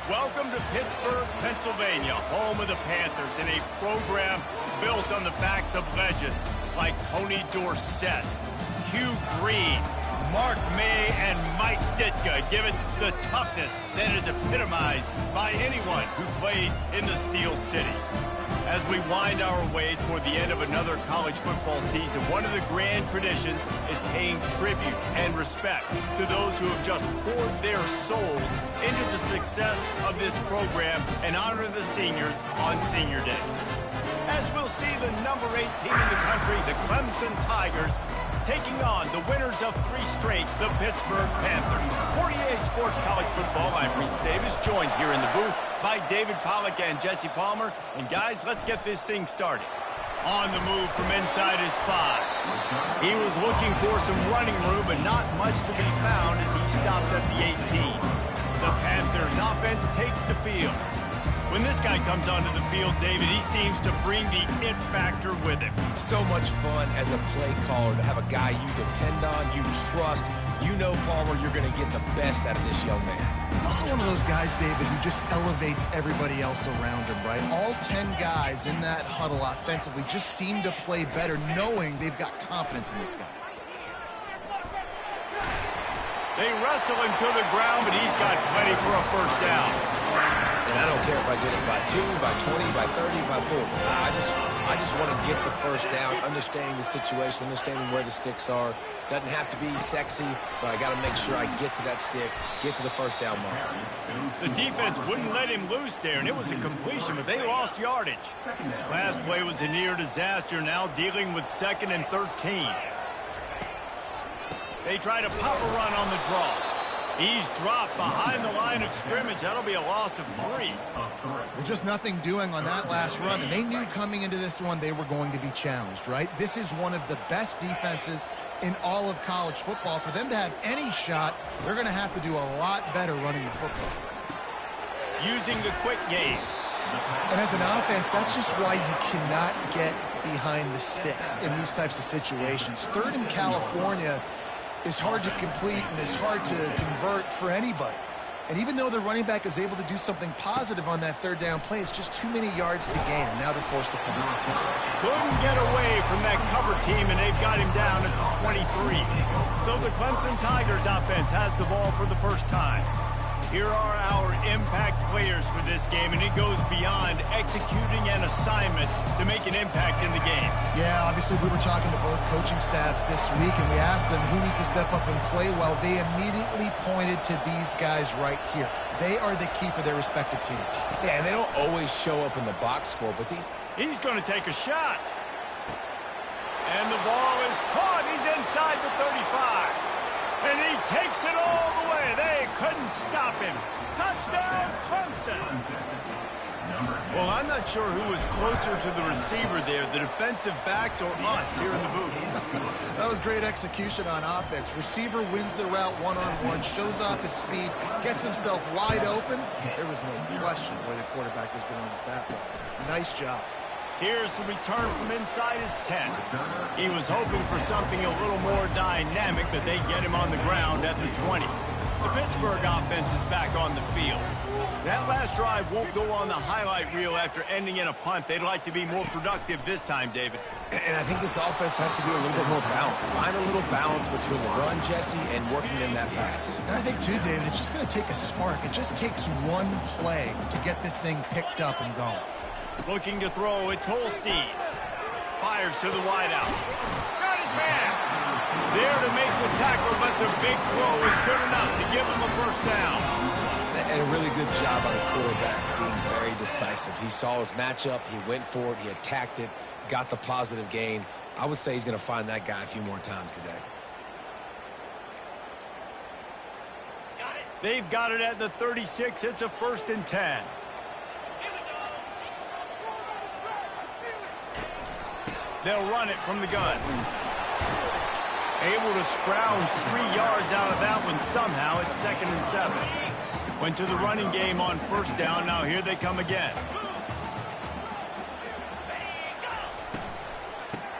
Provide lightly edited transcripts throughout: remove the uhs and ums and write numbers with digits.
Welcome to Pittsburgh, Pennsylvania, home of the Panthers, in a program built on the backs of legends like Tony Dorsett, Hugh Green, Mark May, and Mike Ditka. Give it the toughness that is epitomized by anyone who plays in the Steel City. As we wind our way toward the end of another college football season, one of the grand traditions is paying tribute and respect to those who have just poured their souls into the success of this program and honor the seniors on Senior Day. As we'll see the number 8 team in the country, the Clemson Tigers, taking on the winners of 3 straight, the Pittsburgh Panthers. For EA Sports College Football, I'm Reese Davis, joined here in the booth by David Pollack and Jesse Palmer. And guys, let's get this thing started. On the move from inside his 5. He was looking for some running room, but not much to be found as he stopped at the 18. The Panthers offense takes the field. When this guy comes onto the field, David, he seems to bring the it factor with him. So much fun as a play caller to have a guy you depend on, you trust. You know, Palmer, you're going to get the best out of this young man. He's also one of those guys, David, who just elevates everybody else around him, right? All 10 guys in that huddle offensively just seem to play better knowing they've got confidence in this guy. They wrestle him to the ground, but he's got plenty for a first down. And I don't care if I get it by 2, by 20, by 30, by 40. I just want to get the first down, understanding the situation, understanding where the sticks are. Doesn't have to be sexy, but I got to make sure I get to that stick, get to the first down mark. The defense wouldn't let him loose there, and it was a completion, but they lost yardage. Last play was a near disaster, now dealing with 2nd and 13. They try to pop a run on the draw. He's dropped behind the line of scrimmage. That'll be a loss of 3. Well, just nothing doing on that last run, and they knew coming into this one they were going to be challenged, right? This is one of the best defenses in all of college football. For them to have any shot, they're going to have to do a lot better running the football. Using the quick game. And as an offense, that's just why you cannot get behind the sticks in these types of situations. 3rd in California is hard to complete and is hard to convert for anybody. And even though the running back is able to do something positive on that 3rd down play, it's just too many yards to gain, and now they're forced to punt. Couldn't get away from that cover team, and they've got him down at the 23. So the Clemson Tigers offense has the ball for the first time. Here are our impact players for this game, and it goes beyond executing an assignment to make an impact in the game. Yeah, obviously we were talking to both coaching staffs this week, and we asked them who needs to step up and play well. They immediately pointed to these guys right here. They are the key for their respective teams. Yeah, and they don't always show up in the box score, but these... He's going to take a shot. And the ball is caught. He's inside the 35. And he takes it all the way. They couldn't stop him. Touchdown, Clemson. Well, I'm not sure who was closer to the receiver there, the defensive backs or us here in the booth. That was great execution on offense. Receiver wins the route one-on-one, shows off his speed, gets himself wide open. There was no question where the quarterback was going with that ball. Nice job. Here's the return from inside his 10. He was hoping for something a little more dynamic, but they get him on the ground at the 20. The Pittsburgh offense is back on the field. That last drive won't go on the highlight reel after ending in a punt. They'd like to be more productive this time, David. And I think this offense has to be a little bit more balanced. Find a little balance between the run, Jesse, and working in that pass. And I think, too, David, it's just going to take a spark. It just takes one play to get this thing picked up and going. Looking to throw, it's Holstein. Fires to the wideout. Got his man. There to make the tackle, but the big throw is good enough to give him a first down. And a really good job by the quarterback being very decisive. He saw his matchup, he went for it, he attacked it, got the positive gain. I would say he's going to find that guy a few more times today. They've got it at the 36. It's a 1st and 10. They'll run it from the gun. Able to scrounge 3 yards out of that one somehow. It's 2nd and 7. Went to the running game on 1st down. Now here they come again.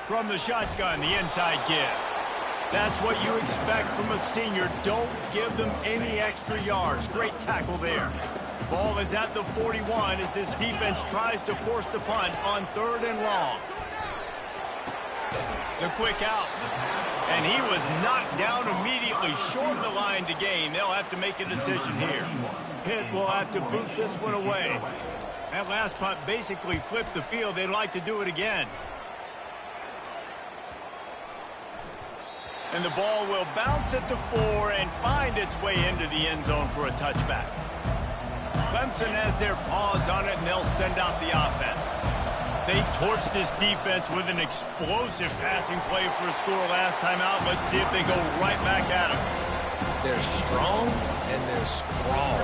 From the shotgun, the inside give. That's what you expect from a senior. Don't give them any extra yards. Great tackle there. Ball is at the 41 as this defense tries to force the punt on 3rd and long. The quick out. And he was knocked down immediately short of the line to gain. They'll have to make a decision here. Pitt will have to boot this one away. That last punt basically flipped the field. They'd like to do it again. And the ball will bounce at the 4 and find its way into the end zone for a touchback. Clemson has their paws on it, and they'll send out the offense. They torched this defense with an explosive passing play for a score last time out. Let's see if they go right back at them. They're strong and they're strong.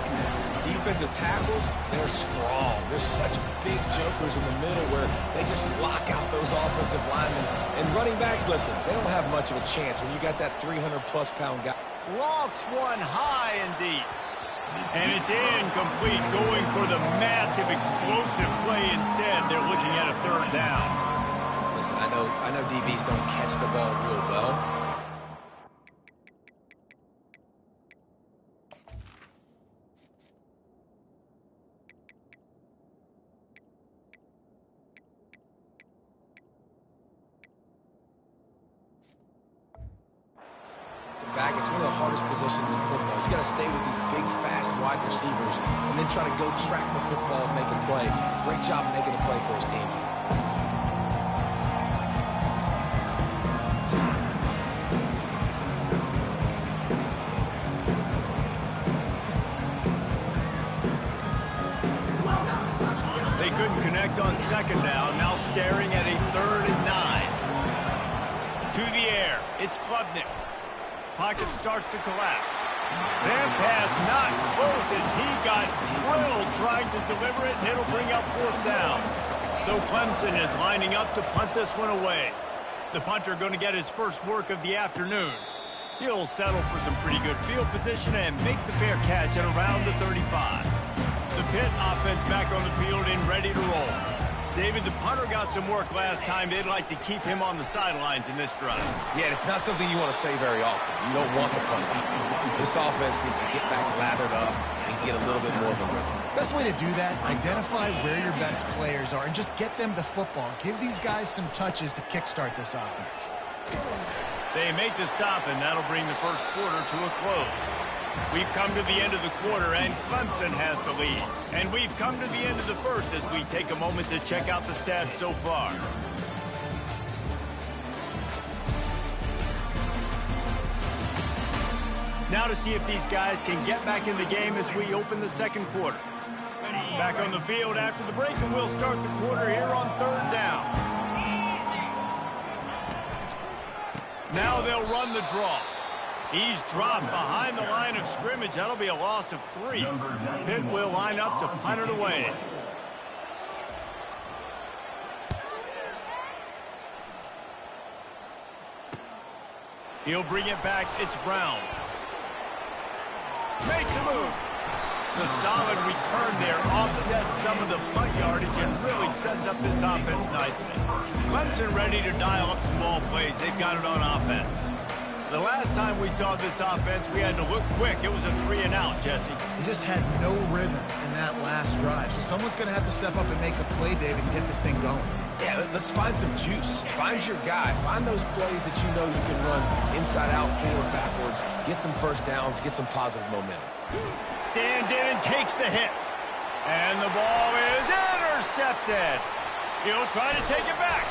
Defensive tackles, they're strong. There's such big jokers in the middle where they just lock out those offensive linemen. And running backs, listen, they don't have much of a chance when you got that 300-plus pound guy. Lofts one high and deep. And it's incomplete, going for the massive explosive play instead. They're looking at a 3rd down. Listen, I know DBs don't catch the ball real well. Back, it's one of the hardest positions in football. You got to stay with these big, fast wide receivers and then try to go track the football and make a play. Great job making a play for his team. They couldn't connect on 2nd down. Now staring at a 3rd and 9. To the air, it's Klubnik. Pocket starts to collapse. That pass not close as he got drilled trying to deliver it, and it'll bring up 4th down. So Clemson is lining up to punt this one away. The punter going to get his first work of the afternoon. He'll settle for some pretty good field position and make the fair catch at around the 35. The Pitt offense back on the field and ready to roll. David, the punter got some work last time. They'd like to keep him on the sidelines in this drive. Yeah, it's not something you want to say very often. You don't want the punter. This offense needs to get back lathered up and get a little bit more of a rhythm. Best way to do that, identify where your best players are and just get them the football. Give these guys some touches to kickstart this offense. They make the stop, and that'll bring the first quarter to a close. We've come to the end of the quarter, and Clemson has the lead. And we've come to the end of the first as we take a moment to check out the stats so far. Now to see if these guys can get back in the game as we open the 2nd quarter. Back on the field after the break, and we'll start the quarter here on 3rd down. Now they'll run the draw. He's dropped behind the line of scrimmage. That'll be a loss of 3. Pitt will line up to punt it away. He'll bring it back. It's Brown. Makes a move. The solid return there offsets some of the punt yardage and really sets up this offense nicely. Clemson ready to dial up some ball plays. They've got it on offense. The last time we saw this offense, we had to look quick. It was a 3-and-out, Jesse. He just had no rhythm in that last drive. So someone's going to have to step up and make a play, David, and get this thing going. Yeah, let's find some juice. Find your guy. Find those plays that you know you can run inside out, forward, backwards. Get some first downs. Get some positive momentum. Stands in and takes the hit. And the ball is intercepted. He'll try to take it back.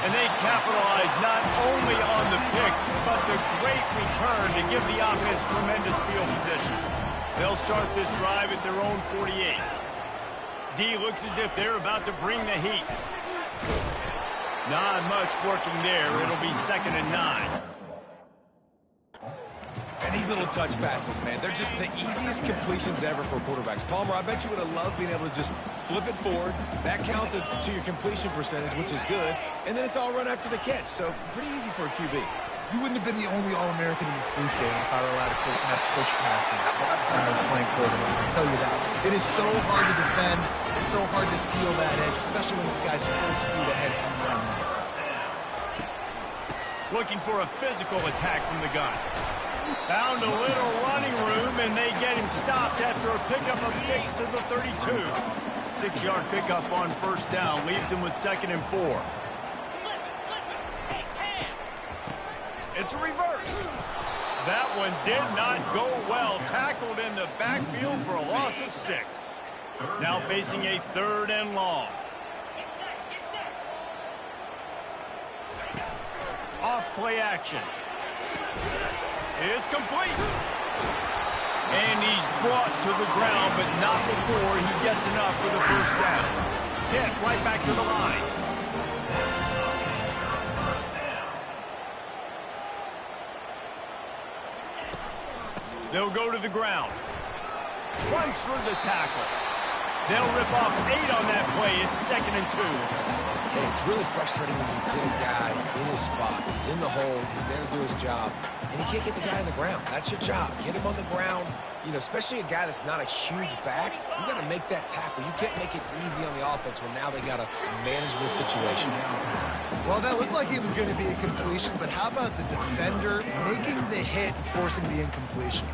And they capitalize not only on the pick, but the great return to give the offense tremendous field position. They'll start this drive at their own 48. D looks as if they're about to bring the heat. Not much working there. It'll be 2nd and 9. And these little touch passes, man, they're just the easiest completions ever for quarterbacks. Palmer, I bet you would have loved being able to just flip it forward. That counts as to your completion percentage, which is good. And then it's all run after the catch. So pretty easy for a QB. You wouldn't have been the only All-American in this booth, Jay, if I were allowed to have push passes when I was playing quarterback. I'll tell you that. It is so hard to defend. It's so hard to seal that edge, especially when this guy's full speed ahead coming around the outside. Looking for a physical attack from the gun. Found a little running room, and they get him stopped after a pickup of 6 to the 32. 6-yard pickup on first down leaves him with 2nd and 4. It's a reverse. That one did not go well. Tackled in the backfield for a loss of 6. Now facing a 3rd and long. Off play action. It's complete. And he's brought to the ground, but not before he gets enough for the first down. Hit right back to the line. They'll go to the ground. Runs for the tackle. They'll rip off 8 on that play. It's 2nd and 2. Hey, it's really frustrating when you get a guy in his spot. He's in the hole. He's there to do his job. And you can't get the guy on the ground. That's your job. Get him on the ground. You know, especially a guy that's not a huge back. You got to make that tackle. You can't make it easy on the offense when now they got a manageable situation. Well, that looked like it was going to be a completion, but how about the defender making the hit, forcing the incompletion?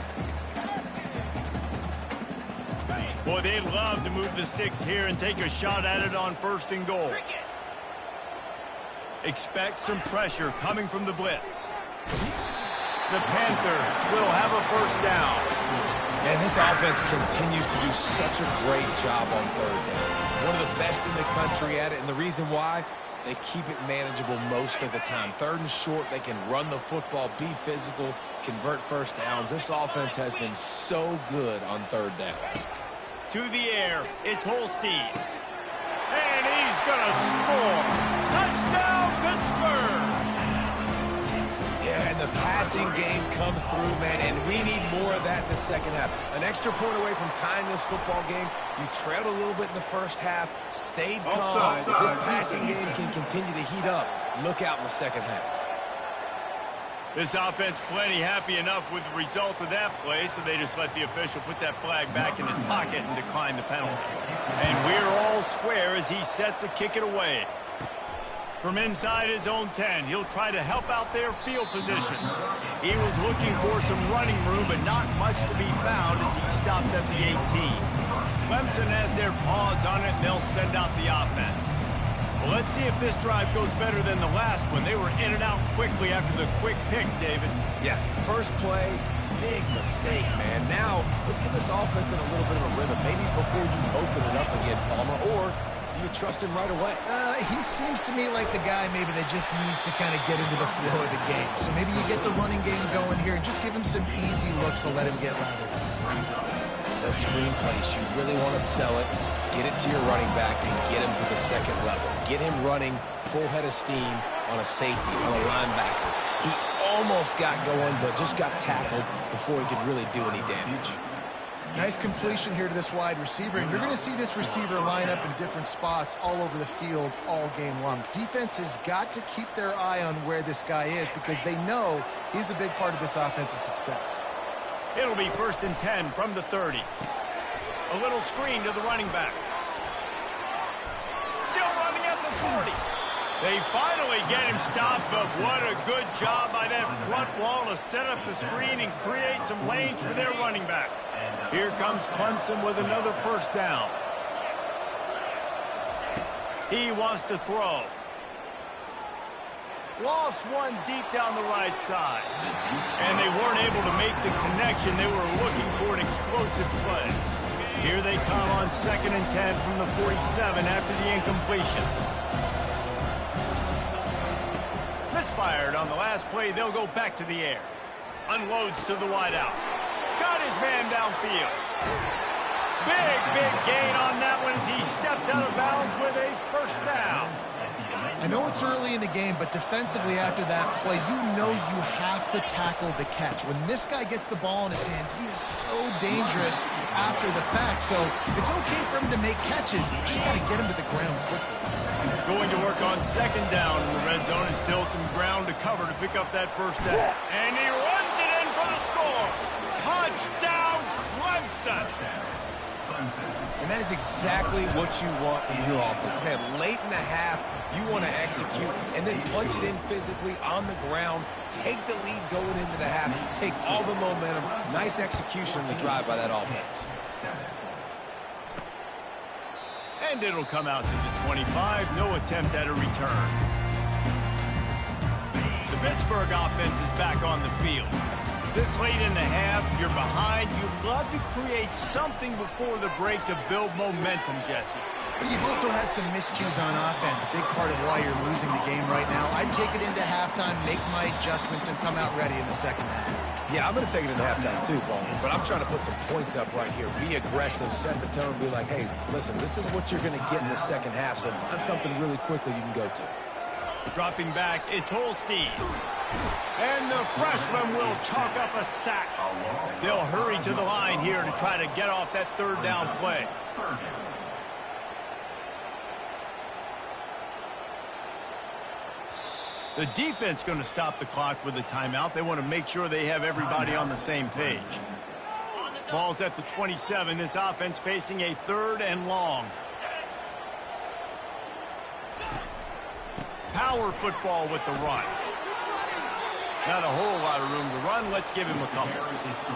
Boy, they'd love to move the sticks here and take a shot at it on 1st and goal. Expect some pressure coming from the blitz. The Panthers will have a first down. And this offense continues to do such a great job on 3rd down. One of the best in the country at it, and the reason why, they keep it manageable most of the time. 3rd and short, they can run the football, be physical, convert first downs. This offense has been so good on 3rd downs. To the air, it's Holstein. And he's going to score. Touchdown, Pittsburgh! Yeah, and the passing game comes through, man, and we need more of that in the second half. An extra point away from tying this football game. You trailed a little bit in the first half, stayed calm. If this passing game can continue to heat up, look out in the second half. This offense plenty happy enough with the result of that play, so they just let the official put that flag back in his pocket and decline the penalty. And we're all square as he's set to kick it away. From inside his own 10, he'll try to help out their field position. He was looking for some running room, but not much to be found as he stopped at the 18. Clemson has their paws on it, and they'll send out the offense. Well, let's see if this drive goes better than the last one. They were in and out quickly after the quick pick, David. Yeah, first play, big mistake, man. Now, let's get this offense in a little bit of a rhythm. Maybe before you open it up again, Palmer, or do you trust him right away? He seems to me like the guy maybe that just needs to kind of get into the flow of the game. So maybe you get the running game going here and just give him some easy looks to let him get louder. Those screen plays, you really want to sell it. Get it to your running back and get him to the second level. Get him running full head of steam on a safety, on a linebacker. He almost got going, but just got tackled before he could really do any damage. Nice completion here to this wide receiver, and you're going to see this receiver line up in different spots all over the field all game long. Defense has got to keep their eye on where this guy is because they know he's a big part of this offense's success. It'll be 1st and 10 from the 30. A little screen to the running back. Still running at the 40. They finally get him stopped, but what a good job by that front wall to set up the screen and create some lanes for their running back. Here comes Clemson with another first down. He wants to throw. Lost one deep down the right side. And they weren't able to make the connection. They were looking for an explosive play. Here they come on 2nd and 10 from the 47 after the incompletion. Misfired on the last play. They'll go back to the air. Unloads to the wideout. Got his man downfield. Big gain on that one as he steps out of bounds with a first down. I know it's early in the game, but defensively after that play, you know you have to tackle the catch. When this guy gets the ball in his hands, he is so dangerous after the fact. So it's okay for him to make catches. You just got to get him to the ground quickly. Going to work on 2nd down in the red zone and still some ground to cover to pick up that first down. And he runs it in for the score. Touchdown, Clemson. And that is exactly what you want from your offense. Man, late in the half, you want to execute and then punch it in physically on the ground, take the lead going into the half, take all the momentum. Nice execution on the drive by that offense. And it'll come out to the 25. No attempt at a return. The Pittsburgh offense is back on the field. This late in the half, you're behind. You'd love to create something before the break to build momentum, Jesse. But you've also had some miscues on offense, a big part of why you're losing the game right now. I'd take it into halftime, make my adjustments, and come out ready in the second half. Yeah, I'm going to take it into halftime too, Bowman, but I'm trying to put some points up right here. Be aggressive, set the tone, be like, hey, listen, this is what you're going to get in the second half, so find something really quickly you can go to. Dropping back, it's Holstein. And the freshman will chalk up a sack. They'll hurry to the line here to try to get off that third down play. The defense going to stop the clock with a timeout. They want to make sure they have everybody on the same page. Ball's at the 27. This offense facing a third and long. Power football with the run. Not a whole lot of room to run. Let's give him a couple.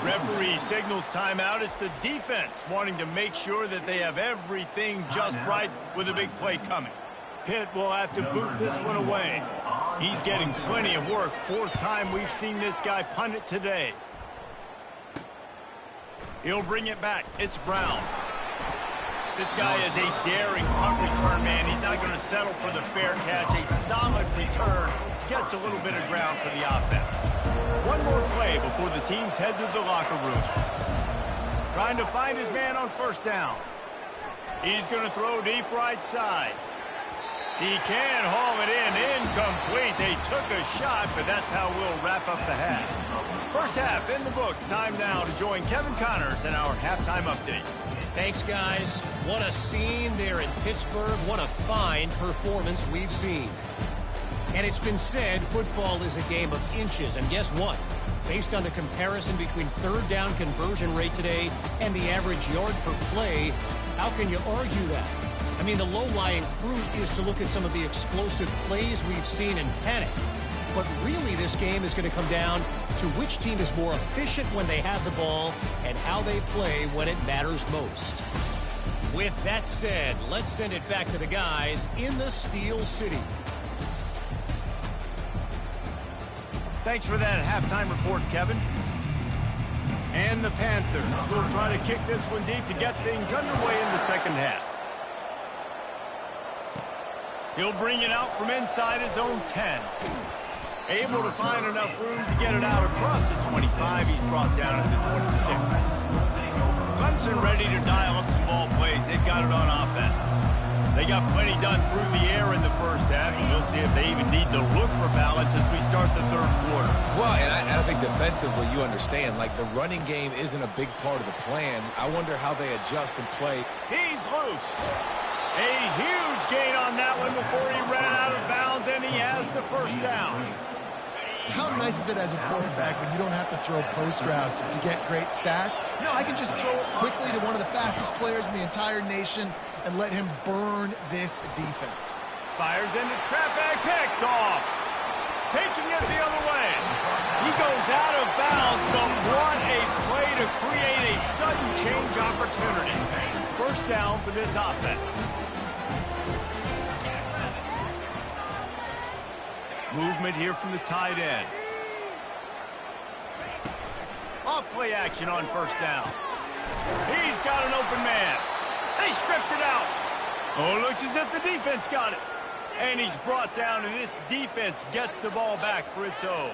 Referee signals timeout. It's the defense wanting to make sure that they have everything just right with a big play coming. Pitt will have to boot this one away. He's getting plenty of work. Fourth time we've seen this guy punt it today. He'll bring it back. It's Brown. This guy is a daring punt return man. He's not going to settle for the fair catch. A solid return. Gets a little bit of ground for the offense. One more play before the teams head to the locker room. Trying to find his man on first down. He's going to throw deep right side. He can haul it in. Incomplete. They took a shot, but that's how we'll wrap up the half. First half in the books. Time now to join Kevin Connors in our halftime update. Thanks, guys. What a scene there in Pittsburgh. What a fine performance we've seen. And it's been said football is a game of inches. And guess what? Based on the comparison between third down conversion rate today and the average yard per play, how can you argue that? I mean, the low-lying fruit is to look at some of the explosive plays we've seen and panic. But really, this game is going to come down to which team is more efficient when they have the ball and how they play when it matters most. With that said, let's send it back to the guys in the Steel City. Thanks for that halftime report, Kevin. And the Panthers will try to kick this one deep to get things underway in the second half. He'll bring it out from inside his own 10. Able to find enough room to get it out across the 25. He's brought down at the 26. Clemson ready to dial up some ball plays. They've got it on offense. They got plenty done through the air in the first half, and we'll see if they even need to look for balance as we start the third quarter. Well, and I think defensively, you understand, like the running game isn't a big part of the plan. I wonder how they adjust and play. He's loose. A huge gain on that one before he ran out of bounds, and he has the first down. How nice is it as a quarterback when you don't have to throw post routes to get great stats? No, I can just throw it quickly to one of the fastest players in the entire nation and let him burn this defense. Fires into traffic, picked off. Taking it the other way. He goes out of bounds, but what a play to create a sudden change opportunity. First down for this offense. Movement here from the tight end. Off play action on first down. He's got an open man. They stripped it out. Oh, looks as if the defense got it. And he's brought down, and this defense gets the ball back for its own.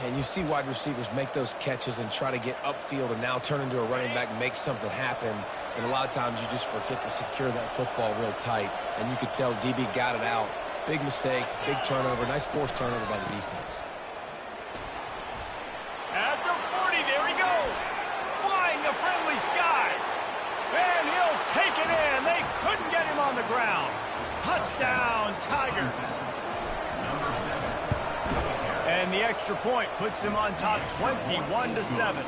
And you see wide receivers make those catches and try to get upfield and now turn into a running back and make something happen. And a lot of times you just forget to secure that football real tight. And you could tell DB got it out. Big mistake, big turnover, nice forced turnover by the defense. At the 40, there he goes. Flying the friendly skies. And he'll take it in. They couldn't get him on the ground. Touchdown, Tigers. And the extra point puts them on top 21-7.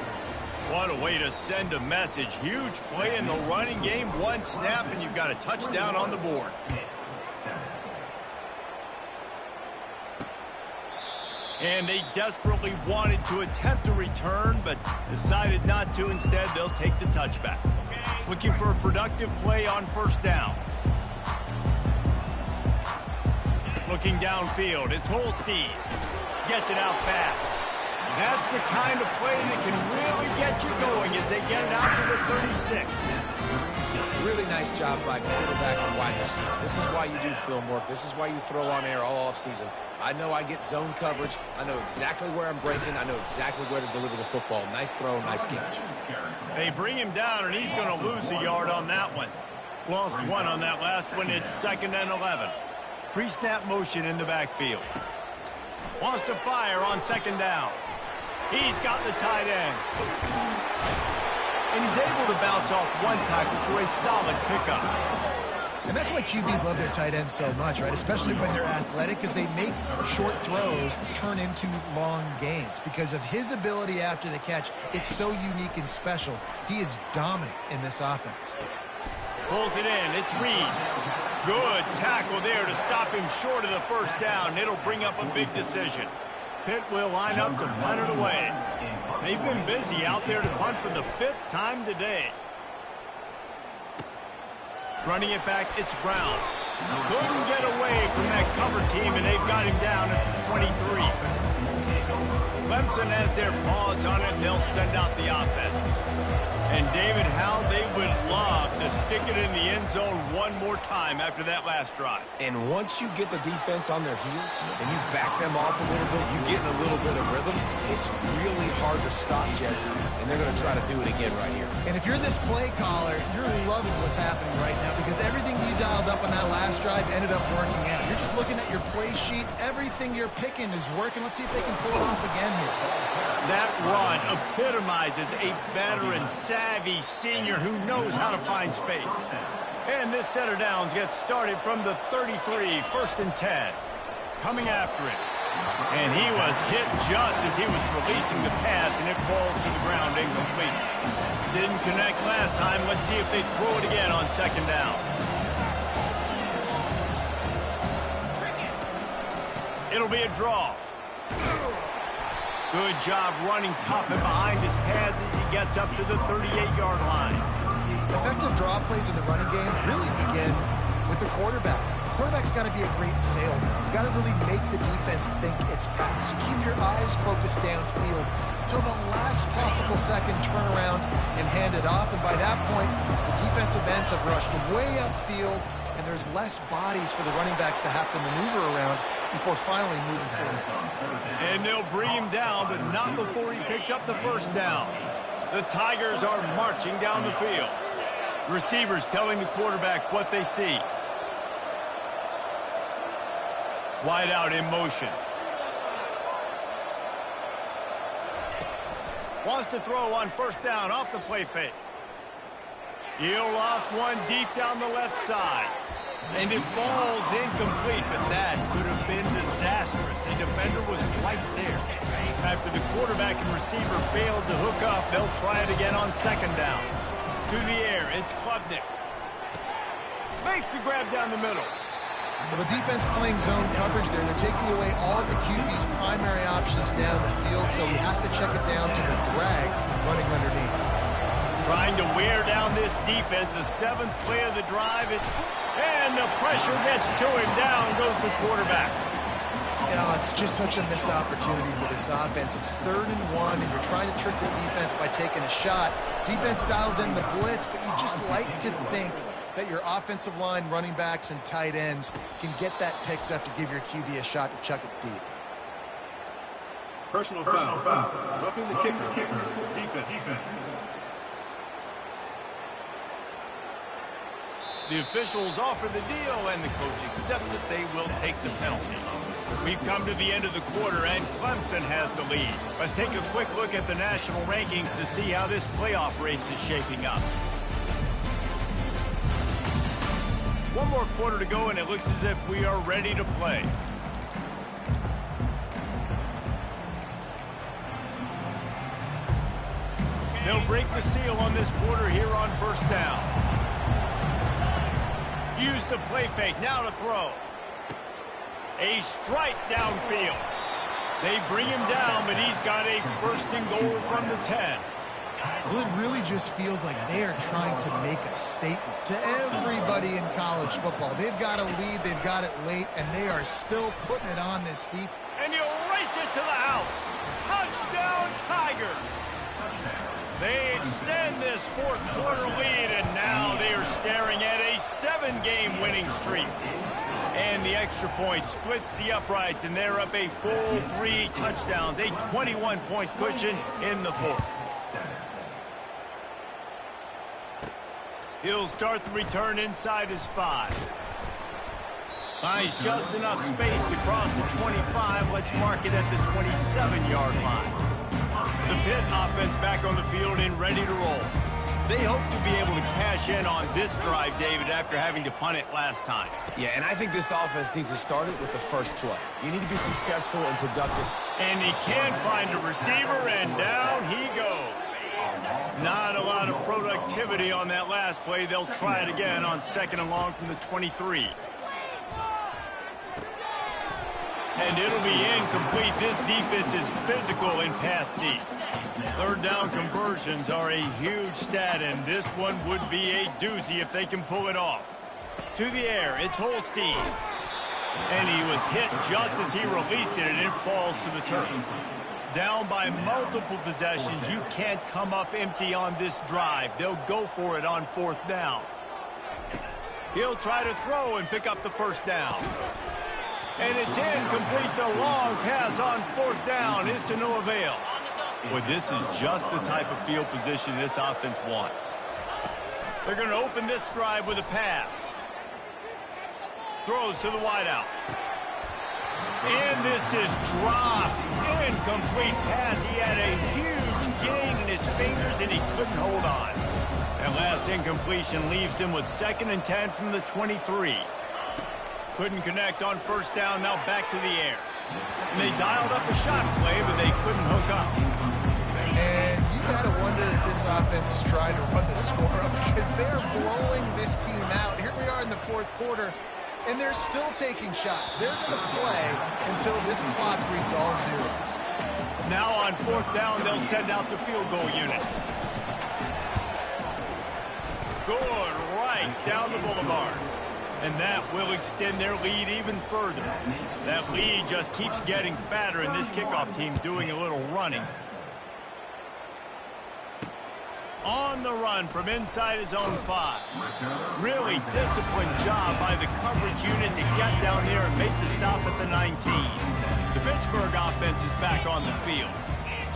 What a way to send a message. Huge play in the running game. One snap, and you've got a touchdown on the board. And they desperately wanted to attempt a return, but decided not to. Instead, they'll take the touchback. Looking for a productive play on first down. Looking downfield, it's Holstein. Gets it out fast. That's the kind of play that can really get you going as they get it out to the 36. Really nice job by quarterback and wide receiver. This is why you do film work. This is why you throw on air all offseason. I know I get zone coverage. I know exactly where I'm breaking. I know exactly where to deliver the football. Nice throw, nice catch. They bring him down, and he's going to lose a yard on that one. Lost one on that last one. It's 2nd and 11. Pre-snap motion in the backfield. Wants to fire on 2nd down. He's got the tight end. And he's able to bounce off one tackle for a solid pickup. And that's why QBs love their tight ends so much, right? Especially when they're athletic, because they make short throws turn into long gains. Because of his ability after the catch, it's so unique and special. He is dominant in this offense. Pulls it in. It's Reed. Good tackle there to stop him short of the first down. It'll bring up a big decision. Pitt will line up to punt it away. They've been busy out there to punt for the 5th time today. Running it back, it's Brown. Couldn't get away from that cover team, and they've got him down at the 23. Clemson has their paws on it, and they'll send out the offense. And David, how they would love to stick it in the end zone one more time after that last drive. And once you get the defense on their heels and you back them off a little bit, you get in a little bit of rhythm, it's really hard to stop Jesse. And they're going to try to do it again right here. And if you're this play caller, you're loving what's happening right now because everything you dialed up on that last drive ended up working out. You're just looking at your play sheet. Everything you're picking is working. Let's see if they can pull it off again here. That run epitomizes a veteran, savvy senior who knows how to find space. And this set of downs gets started from the 33, 1st and 10. Coming after it. And he was hit just as he was releasing the pass, and it falls to the ground incomplete. Didn't connect last time. Let's see if they throw it again on 2nd down. It'll be a draw. Good job running tough and behind his pads as he gets up to the 38-yard line. Effective draw plays in the running game really begin with the quarterback. The quarterback's got to be a great salesman. You've got to really make the defense think it's pass. You keep your eyes focused downfield until the last possible second, turn around and hand it off. And by that point, the defensive ends have rushed way upfield, and there's less bodies for the running backs to have to maneuver around before finally moving forward. And they'll bring him down, but not before he picks up the 1st down. The Tigers are marching down the field. Receivers telling the quarterback what they see. Wide out in motion. Wants to throw on 1st down off the play fake. He'll loft one deep down the left side. And it falls incomplete, but that could have been disastrous. A defender was right there. After the quarterback and receiver failed to hook up, they'll try it again on 2nd down. To the air, it's Klubnik. Makes the grab down the middle. Well, the defense playing zone coverage there. They're taking away all the QB's primary options down the field, so he has to check it down to the drag running underneath. Trying to wear down this defense. The 7th play of the drive. And the pressure gets to him. Down goes the quarterback. You know, it's just such a missed opportunity for this offense. It's 3rd and 1, and you're trying to trick the defense by taking a shot. Defense dials in the blitz, but you just like to think that your offensive line, running backs, and tight ends can get that picked up to give your QB a shot to chuck it deep. Personal foul. Roughing the kicker. Defense. The officials offer the deal, and the coach accepts that they will take the penalty. We've come to the end of the quarter, and Clemson has the lead. Let's take a quick look at the national rankings to see how this playoff race is shaping up. One more quarter to go, and it looks as if we are ready to play. They'll break the seal on this quarter here on first down. Use the play fake. Now to throw. A strike downfield. They bring him down, but he's got a first and goal from the 10. Well, it really just feels like they are trying to make a statement to everybody in college football. They've got a lead, they've got it late, and they are still putting it on this deep. And you race it to the house. Touchdown, Tigers. They extend this fourth quarter lead, and now they are staring at a 7-game winning streak. And the extra point splits the uprights, and they're up a full 3 touchdowns, a 21-point cushion in the fourth. He'll start the return inside his 5. Finds just enough space to cross the 25. Let's mark it at the 27-yard line. The Pitt offense back on the field and ready to roll. They hope to be able to cash in on this drive, David, after having to punt it last time. Yeah, and I think this offense needs to start it with the first play. You need to be successful and productive. And he can find a receiver, and down he goes. Not a lot of productivity on that last play. They'll try it again on 2nd and long from the 23. And it'll be incomplete. This defense is physical in pass deep. 3rd down conversions are a huge stat, and this one would be a doozy if they can pull it off. To the air, it's Holstein. And he was hit just as he released it, and it falls to the turf. Down by multiple possessions, you can't come up empty on this drive. They'll go for it on 4th down. He'll try to throw and pick up the first down. And it's incomplete. The long pass on 4th down is to no avail. Boy, this is just the type of field position this offense wants. They're going to open this drive with a pass. Throws to the wideout. And this is dropped. Incomplete pass. He had a huge gain in his fingers, and he couldn't hold on. That last incompletion leaves him with 2nd and 10 from the 23. Couldn't connect on 1st down. Now back to the air. And they dialed up a shot play, but they couldn't hook up. And you got to wonder if this offense is trying to run the score up, because they're blowing this team out. Here we are in the 4th quarter, and they're still taking shots. They're going to play until this clock reads all zeros. Now on 4th down, they'll send out the field goal unit. Good right down the boulevard. And that will extend their lead even further. That lead just keeps getting fatter, and this kickoff team's doing a little running. On the run from inside his own 5. Really disciplined job by the coverage unit to get down there and make the stop at the 19. The Pittsburgh offense is back on the field.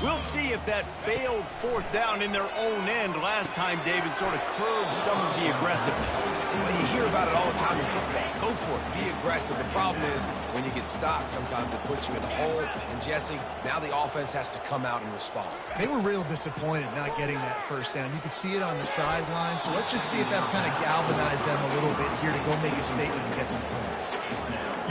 We'll see if that failed 4th down in their own end last time, David, sort of curbed some of the aggressiveness. Well, you hear about it all the time in football. Go for it. Be aggressive. The problem is when you get stopped, sometimes it puts you in a hole. And, Jesse, now the offense has to come out and respond. They were real disappointed not getting that 1st down. You could see it on the sideline. So let's just see if that's kind of galvanized them a little bit here to go make a statement and get some points.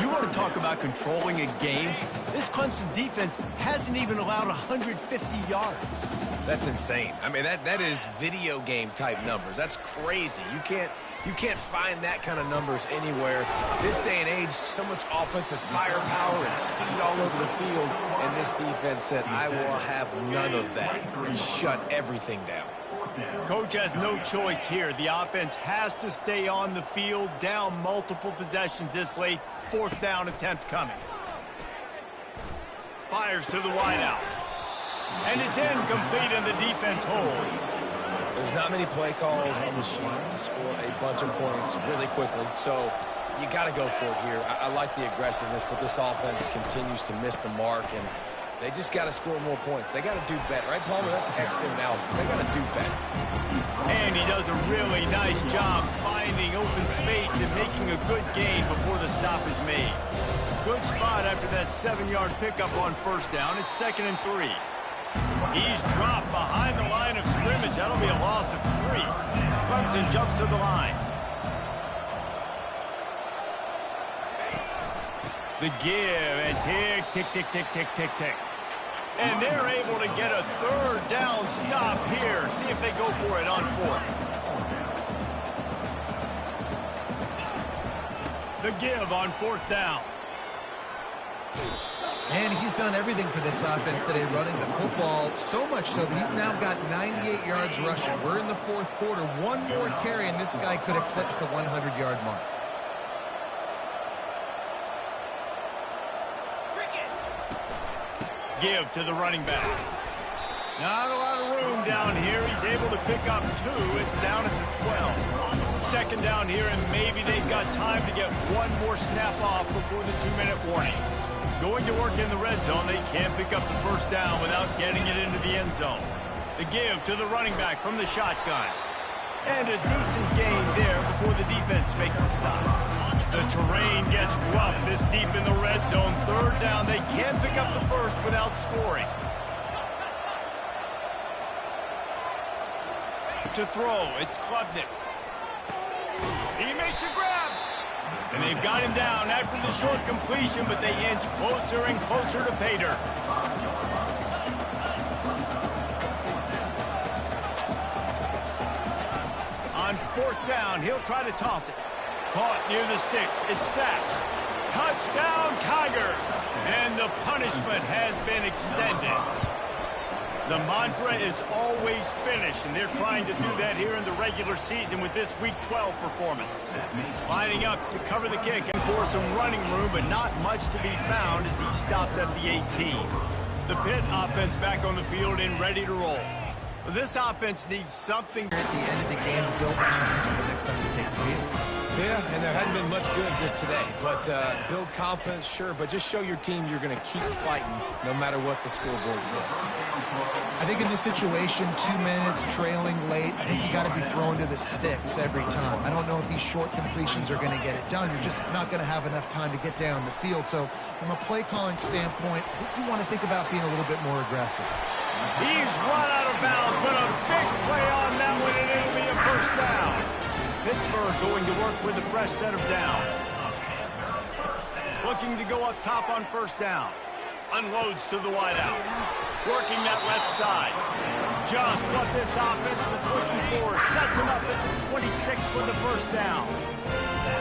You want to talk about controlling a game? This Clemson defense hasn't even allowed 150 yards. That's insane. I mean, that is video game type numbers. That's crazy. You can't find that kind of numbers anywhere. This day and age, so much offensive firepower and speed all over the field, and this defense said, I will have none of that, and shut everything down. Coach has no choice here. The offense has to stay on the field, down multiple possessions this late. 4th down attempt coming. Fires to the wideout. And it's incomplete, and the defense holds. There's not many play calls on the sheet to score a bunch of points really quickly, so you got to go for it here. I like the aggressiveness, but this offense continues to miss the mark, and they just got to score more points. They got to do better, right, Palmer? That's expert analysis. They got to do better. And he does a really nice job finding open space and making a good gain before the stop is made. Good spot after that 7-yard pickup on 1st down. It's 2nd and 3. He's dropped behind the line of scrimmage. That'll be a loss of 3. Clemson jumps to the line. The give, and tick, tick, tick, tick, tick, tick, tick. And they're able to get a third down stop here. See if they go for it on fourth. The give on fourth down. And he's done everything for this offense today, running the football, so much so that he's now got 98 yards rushing. We're in the fourth quarter. One more carry, and this guy could eclipse the 100-yard mark. Give to the running back. Not a lot of room down here. He's able to pick up 2. It's down at the 12. Second down here, and maybe they've got time to get one more snap off before the 2-minute warning. Going to work in the red zone. They can't pick up the first down without getting it into the end zone. The give to the running back from the shotgun. And a decent gain there before the defense makes a stop. The terrain gets rough this deep in the red zone. Third down. They can't pick up the first without scoring. To throw, it's Klubnik. He makes a grab. And they've got him down after the short completion, but they inch closer and closer to pay dirt. On fourth down, he'll try to toss it. Caught near the sticks. It's sacked. Touchdown, Tigers! And the punishment has been extended. The mantra is always finish, and they're trying to do that here in the regular season with this Week 12 performance. Lining up to cover the kick and for some running room, but not much to be found as he stopped at the 18. The Pitt offense back on the field and ready to roll. This offense needs something At the end of the game to build confidence for the next time they take the field. Yeah, and there hadn't been much good today. But build confidence, sure, but just show your team you're going to keep fighting no matter what the scoreboard says. I think in this situation, 2 minutes trailing late, I think you got to be thrown to the sticks every time. I don't know if these short completions are going to get it done. You're just not going to have enough time to get down the field. So from a play calling standpoint, I think you want to think about being a little bit more aggressive. He's run out of bounds, but a big play on that one, and it'll be a first down. Pittsburgh going to work with a fresh set of downs. Looking to go up top on first down. Unloads to the wideout. Working that left side. Just what this offense was looking for. Sets him up at the 26 for the first down.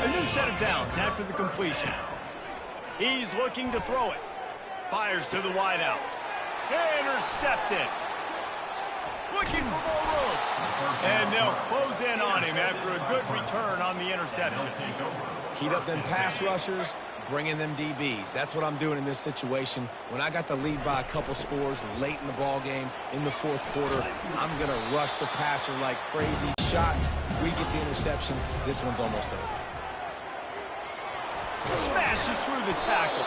A new set of downs after the completion. He's looking to throw it. Fires to the wideout. Intercepted. Looking for more room. And they'll close in on him after a good return on the interception. Heat up them pass rushers, bring in them DBs. That's what I'm doing in this situation. When I got the lead by a couple scores late in the ball game, in the fourth quarter, I'm going to rush the passer like crazy. Shots, we get the interception. This one's almost over. Smashes through the tackle.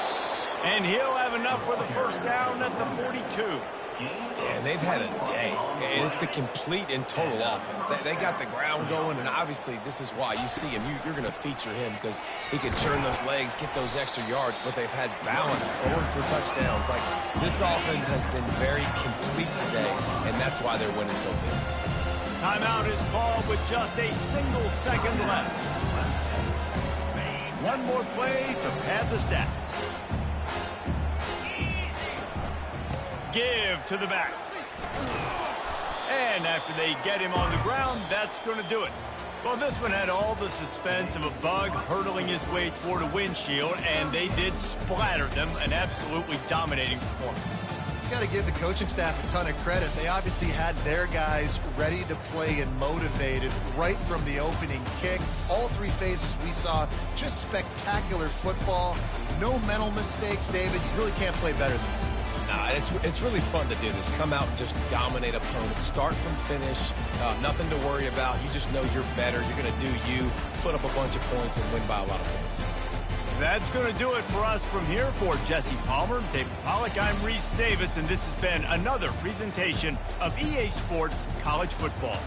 And he'll have enough for the first down at the 42. Yeah, they've had a day. And it's the complete and total offense. They got the ground going, and obviously this is why you see him. You're going to feature him because he can turn those legs, get those extra yards, but they've had balance, throwing for touchdowns. Like, this offense has been very complete today, and that's why they're winning so big. Timeout is called with just a single second left. One more play to pad the stats. Give to the back. And after they get him on the ground, that's going to do it. Well, this one had all the suspense of a bug hurtling his way toward a windshield, and they did splatter them. An absolutely dominating performance. You got to give the coaching staff a ton of credit. They obviously had their guys ready to play and motivated right from the opening kick. All three phases we saw, just spectacular football. No mental mistakes, David. You really can't play better than that. Nah, it's really fun to do this. Come out and just dominate opponents. Start from finish. Nothing to worry about. You just know you're better. You're going to do you, put up a bunch of points, and win by a lot of points. That's going to do it for us from here. For Jesse Palmer, David Pollack, I'm Reese Davis, and this has been another presentation of EA Sports College Football.